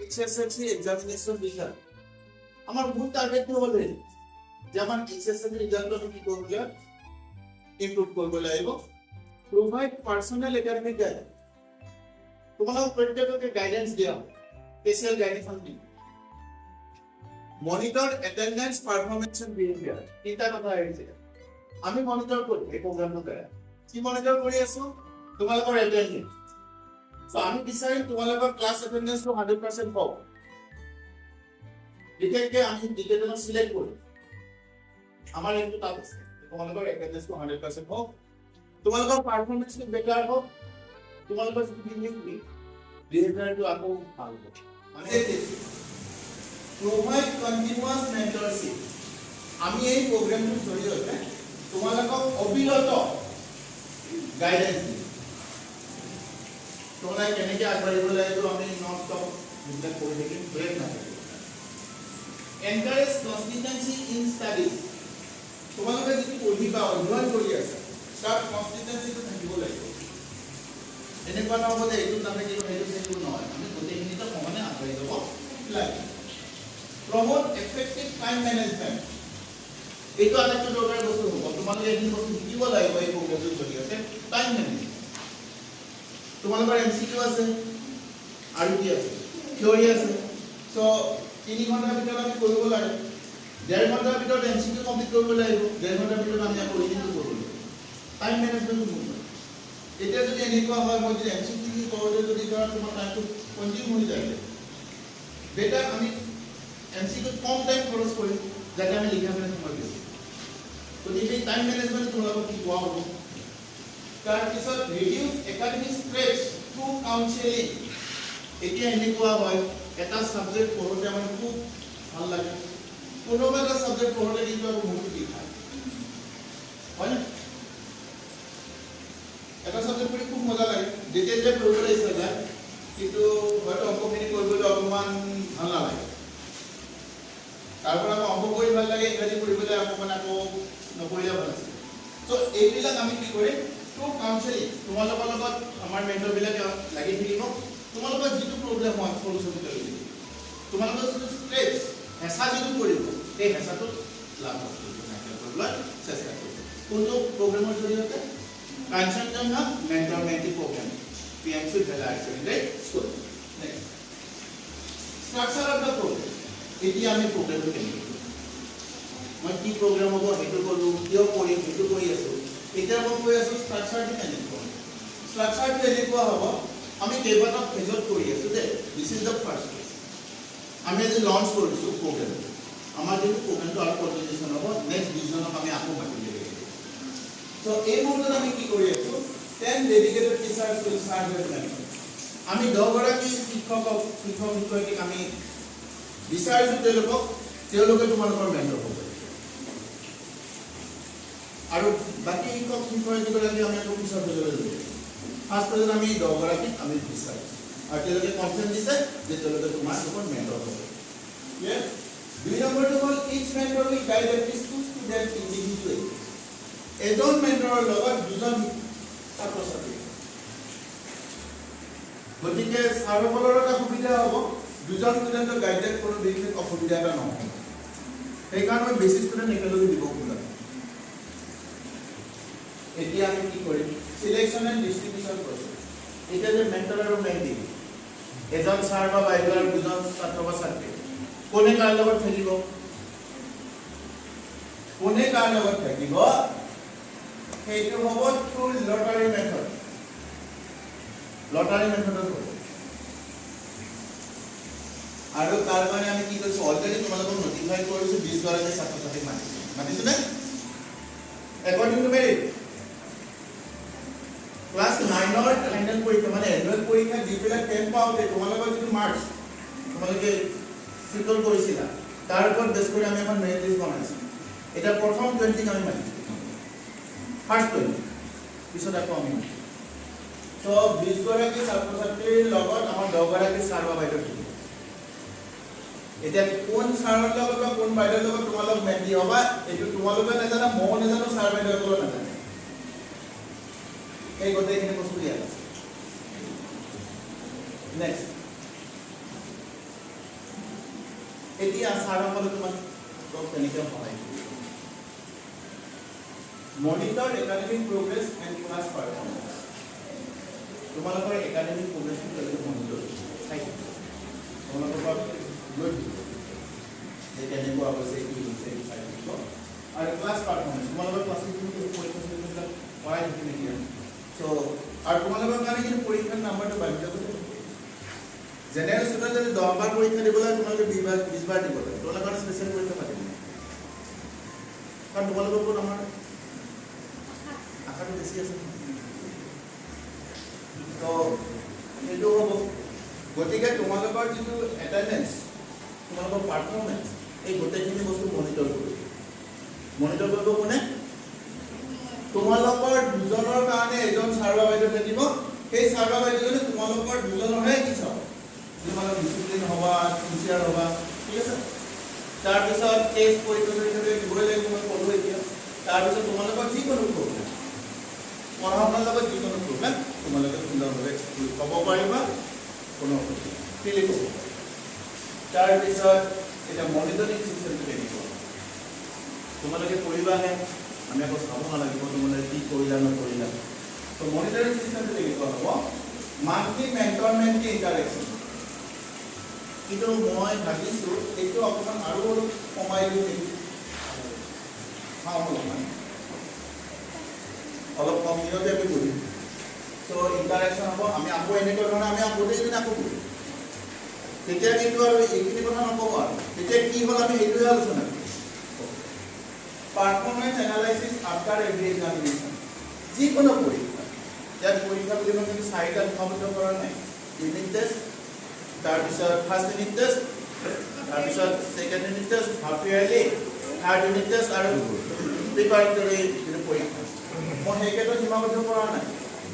HSLC examination result আমার মূল target হলো যে আমার HSLC রেজাল্ট আমি কি করব ইমপ্রুভ করব লাগিব প্রোভাইড পার্সোনাল একাডেমিক গাইড তোমালোক প্রত্যেককে গাইডেন্স দিয়া স্পেশাল গাইডেন্স আমি monitor attendance performance and behaviour তিনটা কথা আছে আমি মনিটর করি এই প্রোগ্রামটো দ্বারা কি মনিটর কৰি আছো তোমালোকৰ অ্যাটেন্ডেন্স সো আমি বিচাৰিম তোমালোকৰ ক্লাছ অ্যাটেন্ডেন্সটো 100% হওক বিশেষকৈ আমি ডিটেইলছ সিলেক্ট কৰি আমাৰ একটু টাফ আছে তোমালোকৰ অ্যাটেন্ডেন্সটো 100% হওক তোমালোকৰ পাৰফৰম্যান্সটো বেটাৰ হোক তোমালোকৰ বিহেভিয়াৰটো আকৌ ভাল হ'ব মানে provide continuous mentorship আমি এই প্ৰোগ্ৰামটোৰ জৰিয়তে তোমালোকক অবিৰত গাইডেন্স দিম তোমালোকে কেনেকৈ আগবাঢ়িব লাগিব আমি নন ষ্টপ বুঝতে কৰি থাকিম ব্ৰেক নাথাকিব এনকাৰেজ কনসিস্টেন্সি ইন ষ্টাডিজ তোমালোকে যদি পঢ়িবা অধ্যয়ন কৰি আছে তাৰ কনসিস্টেন্সিটো থাকিব লাগিব এনেকুৱা নহ'ব যে এইটো নাথাকিব সেইটো থাকিব নহয় আমি গোটেইখিনিতে সমানে আগবাঢ়ি যাব লাগে promote effective time management এইটো আটাইতকৈ দৰকাৰী বস্তু হ'ব তোমালোকে এই বস্তু শিকিব লাগিব এই প্ৰগ্ৰামটোৰ জৰিয়তে টাইম মেনেজমেণ্ট তোমালোকৰ এমসিকিউ আছে আৰু কি আছে থিওৰি আছে সো 3 ঘণ্টাৰ ভিতৰত আমি কৰিব লাগে 1.5 ঘণ্টাৰ ভিতৰত এমসিকিউ কমপ্লিট কৰিব লাগিব 1.5 ঘণ্টাৰ ভিতৰত আমি আকৌ ৰিডিংটো কৰিব লাগিব টাইম মেনেজমেণ্টটো মূল এতিয়া যদি এনেকুৱা হয় মই যদি এমসিকিউ কৰোঁতে যদি তোমাৰ টাইমটো কনজিউম হৈ যায় বেটাৰ আমি এমসিকিউ কম টাইম খৰচ কৰি যাতে আমি লিখা মেলা সময় বেছি তো এই টাইম ম্যানেজমেন্ট তোমালোকক কি কোৱা হ'ব তাৰ পিছত ৰিডিউস একাডেমিক স্ট্ৰেছ থ্ৰু কাউন্সেলিং এতিয়া এনেকুৱা হয় এটা সাবজেক্ট পঢ়োতে মানে খুব ভাল লাগে কোনোবা এটা সাবজেক্ট পঢ়োতে কিন্তু আকৌ মনটো বিষায় হয় না এটা সাবজেক্ট পঢ়ি খুব মজা লাগে যেতিয়া যে পঢ়িবলৈ ইচ্ছা যায় কিন্তু হয়তো অংকখিনি কৰিবলৈ অকণমান ভাল নালাগে তারপর আমি অঙ্ক পড়ি ভাল লাগে ইংরেজি পড়িবলৈ অকমান আকৌ নপঢ়িলে ভাল আছে সো এইবিলাক আমি কি কৰিম টু কাউন্সেলিং তোমালোকৰ লগত আমাৰ মেন্টৰ বিলাকে লাগি থাকিব তোমালোকৰ যিটো প্ৰবলেম হয় সলিউশন কৰি দিব তোমালোকৰ যিটো ষ্ট্ৰেছ হেঁচা যিটো পৰিব এই হেঁচাটো লাভ কৰিবলৈ চেষ্টা কৰিম কোনটো প্ৰগ্ৰামৰ জৰিয়তে Kanchenjunga mentor mentee program PMC ভেলা excellent school next structure of the program এতিয়া আমি প্ৰগ্ৰামটো কেনেকৈ মই কি প্ৰগ্ৰাম হ'ব সেইটো ক'লো কিয় কৰিম সেইটো কৰি আছো এতিয়া মই কৈ আছো ষ্ট্ৰাকচাৰটো কেনেকুৱা ষ্ট্ৰাকচাৰটো এনেকুৱা হ'ব আমি কেইবাটাও ফেজত কৰি আছো যে this is the first phase আমি আজি লঞ্চ কৰিছো প্ৰগ্ৰামটো আমাৰ যিটো প্ৰগ্ৰামটো আৰু কন্টিনিউশ্যন হ'ব নেক্সট ডিভিজনক আমি আকৌ মাতি দিব লাগিব সো এই মুহূৰ্তত আমি কি কৰি আছো 10 dedicated teachers will serve as mentor আমি 10 গৰাকী শিক্ষক-শিক্ষয়িত্ৰীক আমি বিচাৰিছো তেওঁলোকে তোমালোকৰ মেন্টৰ হ'ব আৰু বাকী শিক্ষক-শিক্ষয়িত্ৰীগৰাকী আমি আকৌ পিছৰ পৰ্যায়লৈ লৈ ফাৰ্ষ্ট পৰ্যায়ত আমি 10 গৰাকীক আমি বিচাৰিছো আৰু তেওঁলোকে কনসেন্ট দিছে যে তেওঁলোকে তোমালোকৰ মেন্টৰ হ'ব ক্লিয়াৰ 2 নম্বৰটো হ'ল each mentor will guide at least 2 students individually এজন মেন্টৰৰ লগত দুজন ছাত্ৰ-ছাত্ৰী গতিকে ছাৰসকলৰ এটা সুবিধা হ'ব দুজন ষ্টুডেণ্টক গাইডেড কোনো বিশেষ অসুবিধা এটা নহয় সেইকাৰণে বেছি ষ্টুডেণ্ট একেলগে দিব খোজা এতিয়া আমি কি কৰিম সিলেকশ্যন এণ্ড ডিষ্ট্ৰিবিউশ্যন প্ৰচেছ এতিয়া যে মেন্টৰ আৰু মেন্টি এজন ছাৰ বা বাইদেউ আৰু দুজন ছাত্ৰ বা ছাত্ৰী কোনে কাৰ লগত থাকিব সেইটো হ'ব থ্ৰু লটাৰী মেথড হ'ব আৰু তাৰ মানে আমি কি কৰিছো অলৰেডি তোমালোকক নটিফাই কৰিছো 20 গৰাকী ছাত্ৰ-ছাত্ৰীক মাতিছো নে একৰ্ডিং টু মেৰিট ক্লাছ 9 ৰ ফাইনেল পৰীক্ষা মানে এনুৱেল পৰীক্ষা যিবিলাক 10 পাওঁতে তোমালোকৰ যিটো মাৰ্কছ তোমালোকে চিটল কৰিছিলা তাৰ ওপৰত বেছ কৰি আমি এখন মেৰিট লিষ্ট বনাইছো এটা প্ৰথম 20 আমি মাতিছো ফাৰ্ষ্ট 20 পিছত আকৌ আমি সো 20 গৰাকী ছাত্ৰ-ছাত্ৰীৰ লগত আমাৰ 10 গৰাকী ছাৰ বা বাইদেউ থাকিব এতিয়া কোন ছাৰৰ লগত বা কোন বাইদেউৰ লগত তোমালোক মেন্টি হ'বা এইটো তোমালোকে নাজানা মই নাজানো ছাৰ বাইদেউসকলে নাজানে এই গোটেইখিনি বস্তু দিয়া আছে নেক্সট এতিয়া ছাৰসকলে তোমাক তেনেকৈ সহায় কৰিব monitor academic progress and class performance তোমালোকৰ একাডেমিক প্ৰগ্ৰেছটো কেনেকৈ মনিটৰ চাই তোমালোকৰ লৈ যে কেনেকুৱা হৈছে কি হৈছে চাই থাকিব আৰু ক্লাছ পাৰফৰ্মেন্স তোমালোকৰ ক্লাছত কিন্তু পৰীক্ষা চৰীক্ষাবিলাক কৰাই থাকে নেকি চ' আৰু তোমালোকৰ কাৰণে কিন্তু পৰীক্ষাৰ নাম্বাৰটো বাঢ়ি যাব জেনেৰেল ষ্টুডেণ্ট যদি 10 বাৰ পৰীক্ষা দিব লাগে তোমালোকে 20 বাৰ দিব লাগে তোমালোকৰ কাৰণে স্পেচিয়েল পৰীক্ষা পাতিব কাৰণ তোমালোকৰ ওপৰত আমাৰ আশাটো বেছি আছে তো এইটো হ'ব গতিকে তোমালোকৰ যিটো এটেণ্ডেঞ্চ তোমালোকৰ পাৰফৰ্মেন্স এই গোটেইখিনি বস্তু মনিটৰ কৰিব কোনে তোমালোকৰ দুজনৰ কাৰণে এজন ছাৰ বা বাইদেউ থাকিব সেই ছাৰ বা বাইদেউজনে তোমালোকৰ দুজনৰহে কি চাব তোমালোক ডিসিপ্লিন হবা টিচাৰ হবা ঠিক আছে তাৰ পিছত টেষ্ট পৰীক্ষা দিবই লাগিব মই ক'লো এতিয়া তাৰ পিছত তোমালোকৰ যিকোনো প্ৰব্লেম পঢ়া শুনাৰ লগত যিকোনো প্ৰব্লেম তোমালোকে সুন্দৰভাৱে ক'ব পাৰিবা কোনো ফিল কৰিব তাৰ পিছত এটা মনিটৰিং চিষ্টেমটো লাগিব তোমালোকে কৰিবাহে আমি আকৌ চাব নালাগিব তোমালোকে কি কৰিলা নকৰিলা তো মনিটৰিং চিষ্টেমটো লাগিব হ'ব মান্থলি মেন্টৰ মেন্টি ইণ্টাৰেকশ্যন কিন্তু মই ভাবিছোঁ এইটো অকণমান আৰু কমাই দিওঁ নেকি অলপ কম দিনতে আমি কৰিম চ' ইণ্টাৰেকশ্যন হ'ব আমি আকৌ এনেকুৱা ধৰণে আমি গোটেইদিন আকৌ কৰিম তেতিয়া কিন্তু আৰু এইখিনি কথা নক'ব আৰু তেতিয়া কি হ'ল আমি সেইটোহে আলোচনা কৰিম performance analysis after every examination যিকোনো পৰীক্ষা ইয়াত পৰীক্ষা বুলি মই কিন্তু 4টা সীমাবদ্ধ কৰা নাই ইউনিট টেষ্ট তাৰপিছত ফাৰ্ষ্ট ইউনিট টেষ্ট তাৰপিছত second unit test half yearly third unit test আৰু প্ৰিপাৰেটৰী পৰীক্ষা মই সেইকেইটা সীমাবদ্ধ কৰা নাই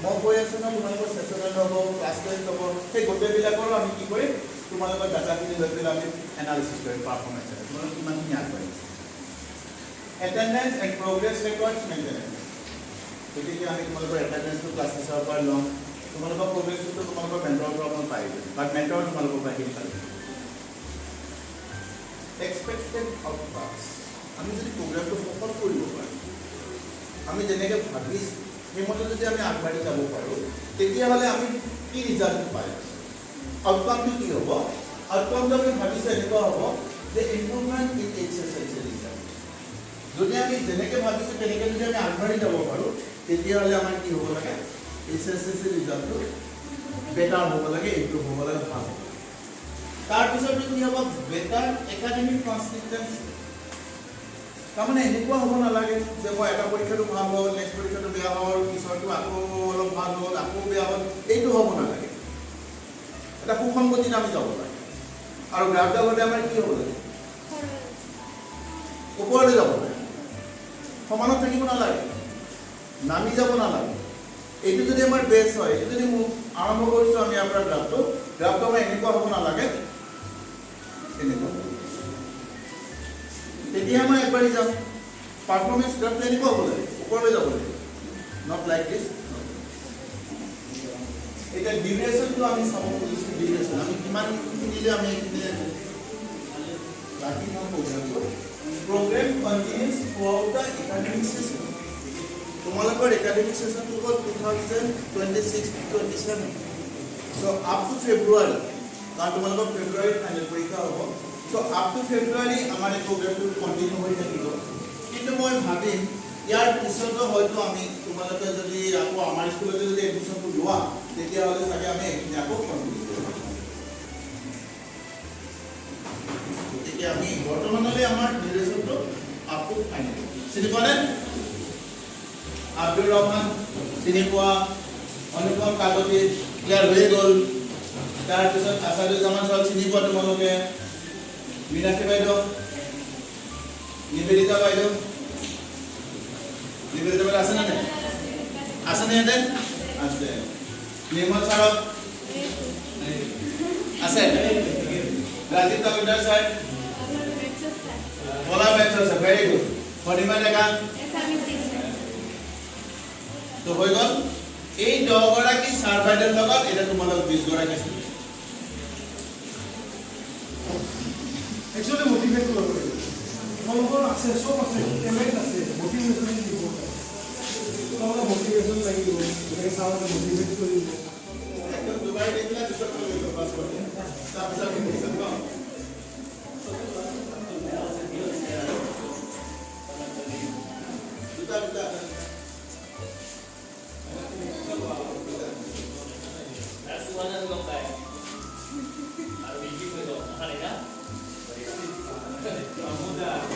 মই কৈ আছোঁ ন তোমালোকৰ ছেছনেল হ'ব ক্লাছ টেষ্ট হ'ব সেই গোটেইবিলাকৰো আমি কি কৰিম তোমালোকৰ ডাটাখিনি লৈ পেলাই আমি এনালিচিছ কৰিম পাৰফৰ্মেন্স তোমালোক কিমানখিনি আগবাঢ়িছে attendance and progress records maintenance গতিকে আমি তোমালোকৰ এটেণ্ডেঞ্চটো ক্লাছ টিচাৰৰ পৰা ল'ম তোমালোকৰ প্ৰগ্ৰেছটো তোমালোকৰ মেণ্টৰৰ পৰা মই পাই যাম বাট মেণ্টৰ তোমালোকৰ পৰা হেৰি পাই এক্সপেক্টেড আউটকামছ আমি যদি প্ৰগ্ৰামটো সফল কৰিব পাৰোঁ আমি যেনেকৈ ভাবিছোঁ সেইমতে যদি আমি আগবাঢ়ি যাব পাৰোঁ তেতিয়াহ'লে আমি কি ৰিজাল্ট পাই আছোঁ আউটকামটো কি হ'ব আউটকামটো আমি ভাবিছোঁ এনেকুৱা হ'ব যে ইম্প্ৰুভমেণ্ট ইন এক্সাৰচাইজ ৰিজাল্ট যদি আমি যেনেকৈ ভাবিছোঁ তেনেকৈ যদি আমি আগবাঢ়ি যাব পাৰোঁ তেতিয়াহ'লে আমাৰ কি হ'ব লাগে এক্সাৰচাইজৰ ৰিজাল্টটো বেটাৰ হ'ব লাগে ইম্প্ৰুভ হ'ব লাগে ভাল হ'ব তাৰপিছত কি হ'ব বেটাৰ একাডেমিক কনচিষ্টেঞ্চি তাৰমানে এনেকুৱা হ'ব নালাগে যে মই এটা পৰীক্ষাটো ভাল হ'ল নেক্সট পৰীক্ষাটো বেয়া হ'ল পিছৰটো আকৌ অলপ ভাল হ'ল আকৌ বেয়া হ'ল এইটো হ'ব নালাগে এটা সুসংগতিত আমি যাব লাগে আৰু গ্ৰাফডাল হ'লে আমাৰ কি হ'ব লাগে ওপৰলৈ যাব লাগে সমানত থাকিব নালাগে নামি যাব নালাগে এইটো যদি আমাৰ বেছ হয় এইটো যদি আৰম্ভ কৰিছোঁ আমি আপোনাৰ গ্ৰাফটো আমাৰ এনেকুৱা হ'ব নালাগে এনেকুৱা তেতিয়া মই একবাৰ যাম পাৰফৰ্মেন্স গ্ৰাফটো এনেকুৱা হ'ব লাগে ওপৰলৈ যাব লাগে নট লাইক দিছ এটা ডিউৰেশ্যনটো আমি চাব খুজিছোঁ ডিউৰেশ্যন আমি কিমানখিনিলে আমি এইখিনি বাকী মই প্ৰগ্ৰামটো program continues throughout the academic session. তোমালোকৰ academic session to 2026-27. So up to February, কাৰণ তোমালোকৰ February ফাইনেল পৰীক্ষা হ'ব. So up to February আমাৰ এই প্ৰগ্ৰামটো কন্টিনিউ হৈ থাকিব. কিন্তু মই ভাবিম ইয়াৰ পিছতো হয়তো আমি তোমালোকে যদি আকৌ আমাৰ স্কুলতে যদি এডমিশ্যনটো লোৱা তেতিয়াহ'লে চাগে আমি এইখিনি আকৌ কন্টিনিউ কৰিম. গতিকে আমি বৰ্তমানলৈ আমাৰ ডিউৰেশ্যনটো আপ টু ফাইনেল চিনি পোৱা নে আব্দুৰ ৰহমান চিনি পোৱা অনুপম কাকতি ইয়াৰ হৈ গ'ল তাৰপিছত আছাদুজ্জামান ছাৰ চিনি পোৱা তোমালোকে মীনাক্ষী বাইদেউ নিবেদিতা বাইদেউ আছে নে নাই আছে নে ইয়াতে আছে নিৰ্মল ছাৰক আছে ৰাজীৱ তালুকদাৰ ছাৰ বলা মেথছ আছে ভেৰি গুড ফণিমা ডেকা তো হৈ গ'ল এই 10 গৰাকী ছাৰ বাইদেউৰ লগত এটা তোমালোক 20 গৰাকী আছে একচুৱেলি মোটিভেট কৰিব লাগিব তোমালোকৰ আছে চব আছে টেলেণ্ট আছে মোটিভেশ্যন দিব তোমালোকৰ মোটিভেশ্যন লাগিব গতিকে চাওঁতে মোটিভেট কৰিব একদম দুবাৰ দেখিলে পিছত কৰিব পাছ কৰি তাৰপিছত কি কৰিছা ন দুটা That's one of the guy. Are we keeping it? Halika. Amuda.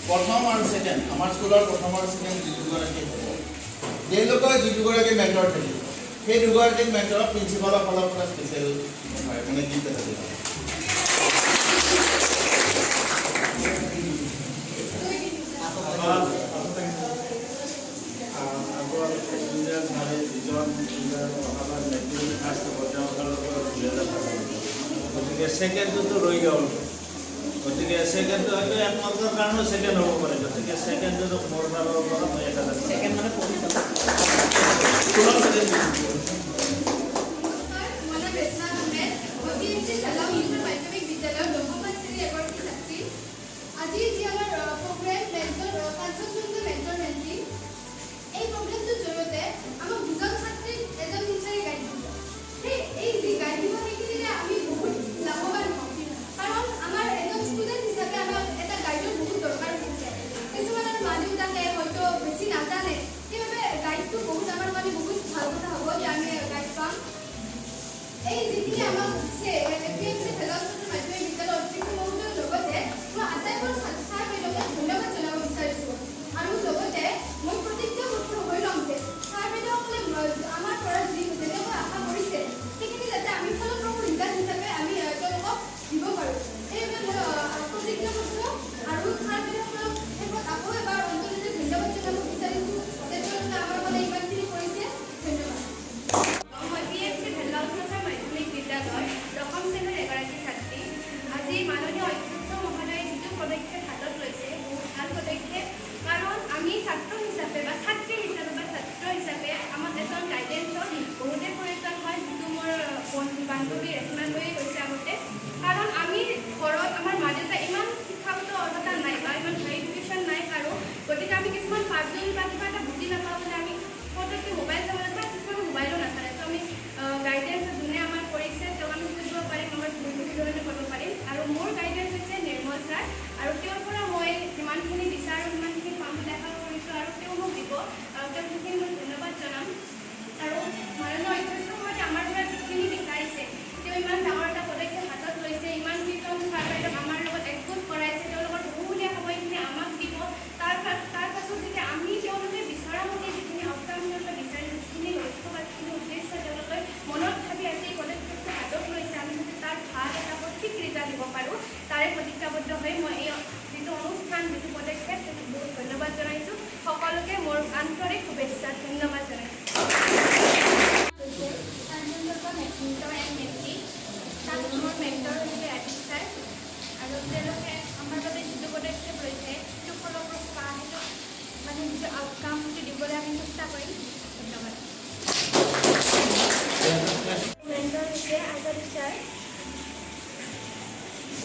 প্ৰথম আৰু সেকেন্ড আমাৰ স্কুলৰ প্ৰথম আৰু সেকেন্ড দুগৰাকী হ'ব তেওঁলোকৰ দুগৰাকী মেন্টৰ থাকিব সেই দুগৰাকী মেন্টৰক প্ৰিন্সিপালৰ ফালৰ পৰা স্পেচিয়েল মানে গিফ্ট এটা দিব সেকেন্ডটো ৰৈ গ'ল গতিকে সেকেন্ডটো হয়তো একমাত্ৰৰ কাৰণে সেকেন্ড হ'ব পাৰে গতিকে সেকেন্ডটো মোৰ ফালৰ পৰা মই এটা সেকেন্ড মানে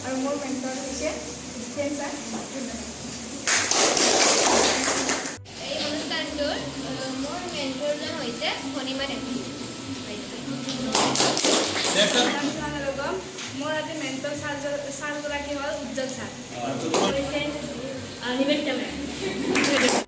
আৰু মোৰ মেন্টৰ হৈছে ডিসপেন্সাৰ এই অনুষ্ঠানটোৰ মোৰ মেন্টৰজন হৈছে ভনিমা দেৱী মোৰ আজি মেন্টৰ ছাৰগৰাকী হ'ল উজ্জ্বল ছাৰ নিবেদিতা মেম